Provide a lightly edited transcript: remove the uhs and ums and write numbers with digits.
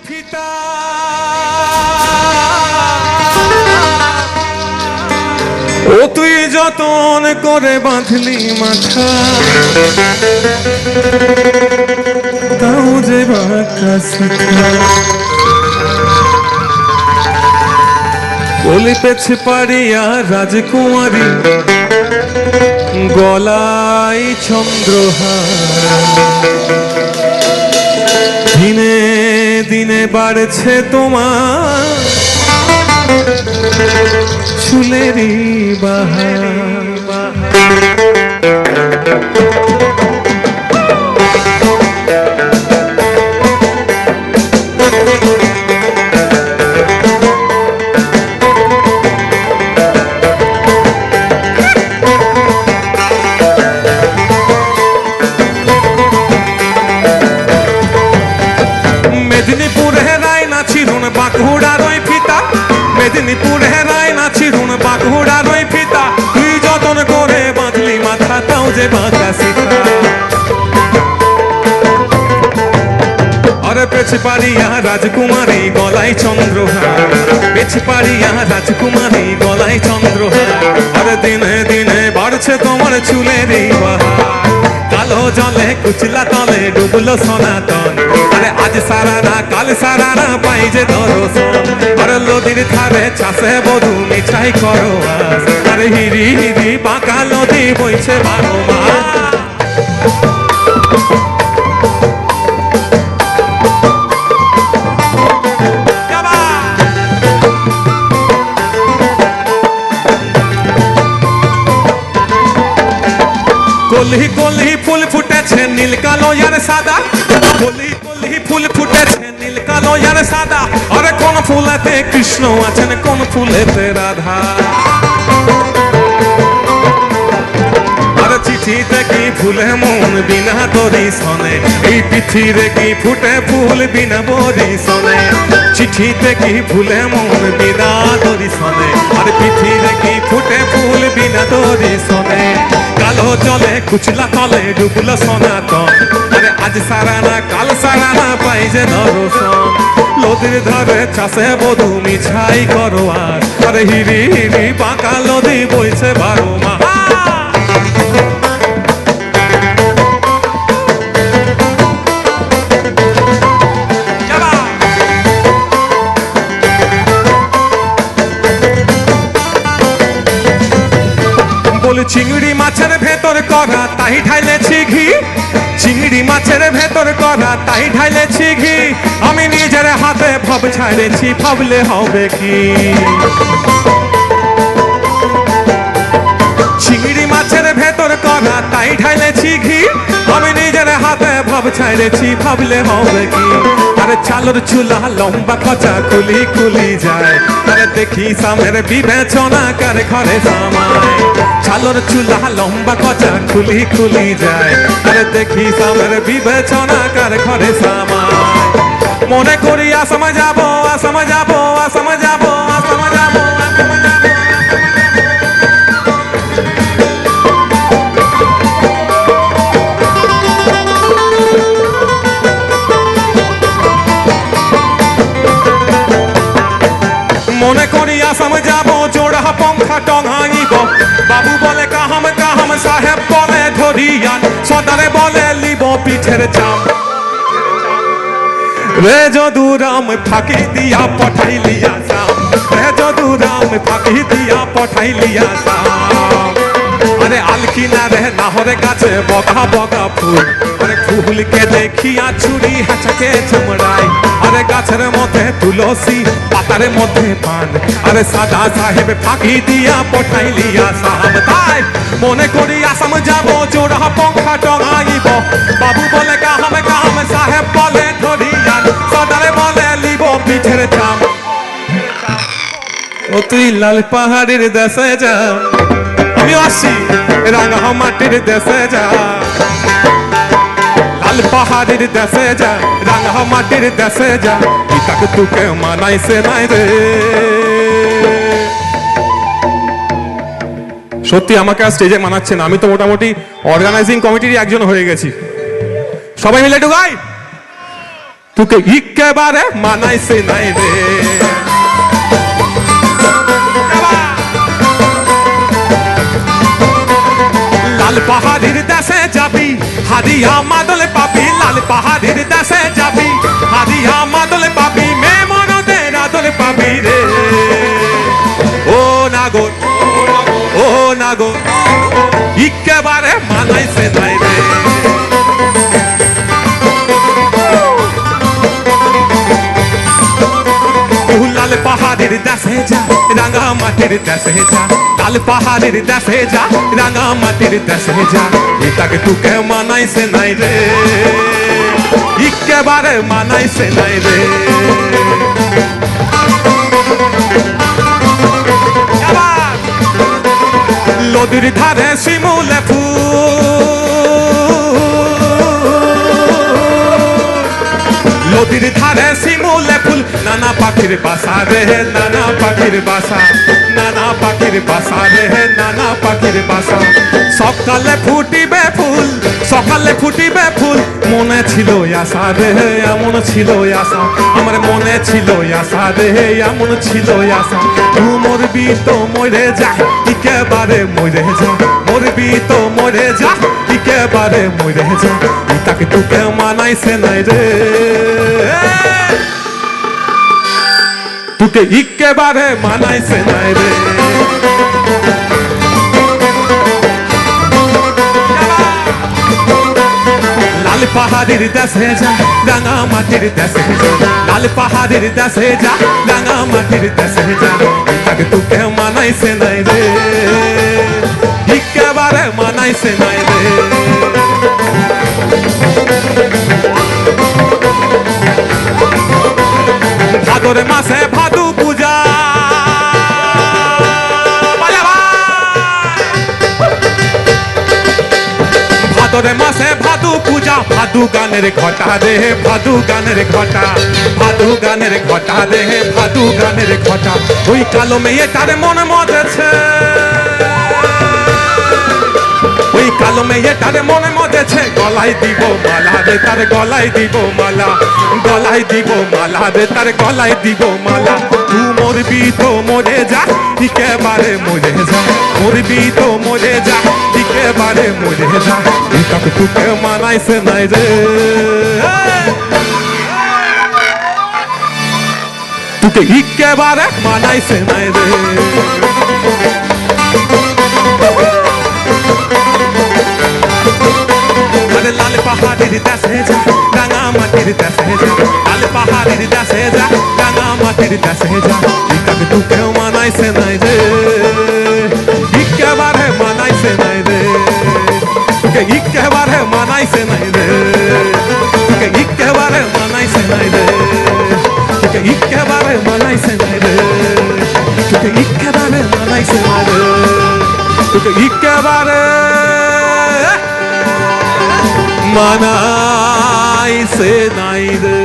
ফিতা ও তুই যতন করে বাঁধলি মাথা তাও যে বাঁকা শিখা গলি পেছে পারিয়া রাজকুমারী গলায় চন্দ্রহার দিনে দিনে বাড়ছে তোমার চুলেরই বাহার মেদিনীপুর হেরায় না চিরুন বাঁকুড়ার ওই ফিতা মেদিনীপুর হেরায় না চিরুন বাঁকুড়ার ওই ফিতা তুই যতন করে বাঁধলি মাথা তাও যে বাঁকা শিখা আরে পেছে পারিয়া রাজকুমারী গলায় চন্দ্রহার পেছে পারিয়া রাজকুমারী গলায় চন্দ্রহার আরে দিনে দিনে বাড়ছে তোমার চুলেরই বাহার কালো জলে কুচলা তলে ডুবলো সনাতন আরে আজ সারা না কাল সারা না পাই যে দর্শন আরে নদীর ধারে চাষে বধু মিঠাই করো আরে হিরি হিরি বাঁকা নদী বইছে বারো মাস কলি কলি ফুল ফুটেছে নীল কালো আর সাদা কলি কলি ফুল ফুটেছে নীল কালো আর সাদা আরে কোন ফুলেতে কৃষ্ণ আছেন কোন ফুলেতে রাধা আরে চিঠিতে কি ফুলে মন বিনা তরি শোনে এই পিঠিরে কি ফুটে ফুল বিনা বরি শোনে চিঠিতে কি ফুলে মন বিনা তরি শোনে আর পিঠিরে কি ফুটে ফুল বিনা তরি শোনে কালো জলে কুচলা তলে ডুবলো সনাতন আরে আজ সারা না কাল সারা না পাই যে দর্শন নদীর ধারে চাষে বধু মিঠাই করো আরে হিরি হিরি বাঁকা নদী বইছে বারো মাস চিংড়ি মাছের ভেতর করা তাই ঢাইলেছি ঘি চিংড়ি মাছের ভেতর করা তাই ঢাইলেছি ঘি আমি নিজের হাতে ভাব ছাড়েছি ভাবলে হবে কি চিংড়ি মাছের ভেতর করা তাই ঢাইলেছি ঘি আমি নিজের হাতে ভাব ছাড়েছি ভাবলে হবে কি আরে চালর চুলা লম্বা খচা খুলি খুলি যায় আরে দেখি সামের বিবেচনা কার ঘরে সামায় চালর চুলা লম্বা খচা খুলি খুলি যায় আরে দেখি সামের বিবেচনা কার ঘরে সামায় মনে করি আসাম যাবো আসাম যাবো আসাম যাবো আসাম যাবো আসাম যাবো মনে করি আসাম যাব জোড়া পঙ্খা টঙাইব বাবু বলে কাহাম কাহাম সাহেব বলে ধরিয়ান সদারে বলে লিব পিঠের চাম রে যদুরাম ফাঁকি দিয়া পঠাইলিয়া সাম রে যদুরাম ফাঁকি দিয়া পঠাইলিয়া সাম আরে আলকিনা রে নাহরে গাছে বগা বগা ফুল আরে ফুলকে দেখিয়া চুরি হাঁচাকে চমড়াই আরে গাছের মধ্যে তুলসী পাতার মধ্যে পান আরে সাদা সাহেব ফাঁকি দিয়া পঠাইলিয়া সাম তাই মনে করি আসাম যাব জোড়া পঙ্খা টঙাইব বাবু বলে কাহাম কাহাম সাহেব বলে ধরিয়ান সদারে বলে লিব পিঠের চাম ও তুই লাল পাহাড়ের দেশে যা আমি আসি রাঙা মাটির দেশে যা লাল পাহাড়ের দেশে যা রাঙা মাটির দেশে যা পিতাক তুকে মানাইছে নাই রে সত্যি আমাকে আর স্টেজে মানাচ্ছে না আমি তো মোটামুটি অর্গানাইজিং কমিটির একজন হয়ে গেছি সবাই মিলে একটু গাই তোকে একেবারে মানাইছে নাই রে। লাল পাহাড়ির দেশে যাবি হারিয়া মাদল পাবি, লাল পাহাড়ির দেশে যাবি হারিয়া মাদল পাবি, মে মনদের আদল পাবি রে। ও নাগর ও নাগর একেবারে মানাইছে নাই রে। লাল পাহাড়ের দেশে যা রাঙা মাটির দেশে যা, লাল পাহাড়ের দেশে যা রাঙা মাটির দেশে যা, এটাকে তোকে মানাইছে নাই রে, একেবারে মানাইছে নাই রে। নদীর ধারে শিমুলে ফুল, নদীর ধারে শিমুলে ফুল, নানা পাখির বাসা রে, নানা পাখির বাসা, নানা পাখির বাসা রে, নানা পাখির বাসা। সকালে ফুটিবে ফুল, সকালে ফুটিবে ফুল, মনে ছিল আশা রে, এমন ছিল আশা, আমার মনে ছিল আশা রে, এমন ছিল আশা। তুই মরবি তো মরে যা, একেবারে মরে যা, মরবি তো মরে যা, একেবারে মরে যা, তাকে তোকে মানাইছে নাই রে, তোকে একেবারে মানাইছে নাই রে। লাল পাহাড়ের দেশে যা রাঙা মাটির দেশে যা, লাল পাহাড়ের দেশে যা রাঙা মাটির দেশে যা, তাকে তোকে মানাইছে নাই রে, একেবারে মানাইছে নাই রে। ভাদর মাসে ভাদু পূজা, ভাদর মাসে ভাদু পূজা, ভাদু গানের ঘটা রে, ভাদু গানের ঘটা, ভাদু গানের ঘটা রে, ভাদু গানের ঘটা। ওই কালো মেয়েটার মন মজেছে, ওই কালো মেয়েটার মনে মজেছে, গলায় দিব মালা রে, তার গলায় দিব মালা, গলায় দিব মালা রে, তার গলায় দিব মালা। তুই মরবি তো মরে যা, একেবারে মরে যা, মরবি তো মরে যা, একেবারে মরে যা, এটাকে তোকে মানাইছে নাই রে, তোকে একেবারে মানাইছে নাই রে। লাল পাহাড়ের দেশে যা রাঙা মাটির দেশে যা, লাল পাহাড়ের দেশে যা রাঙা মাটির দেশে যা, এটাকে তোকেও মানাইছে নাই রে, একেবারে মানাইছে নাই রে, তোকে একেবারে মানাইছে নাই রে, তোকে একেবারে মানাইছে নাই রে, তোকে একেবারে মানাইছে নাই রে, তোকে একেবারে মানাইছে নাই রে, তোকে একেবারে মানাইছে নাই রে।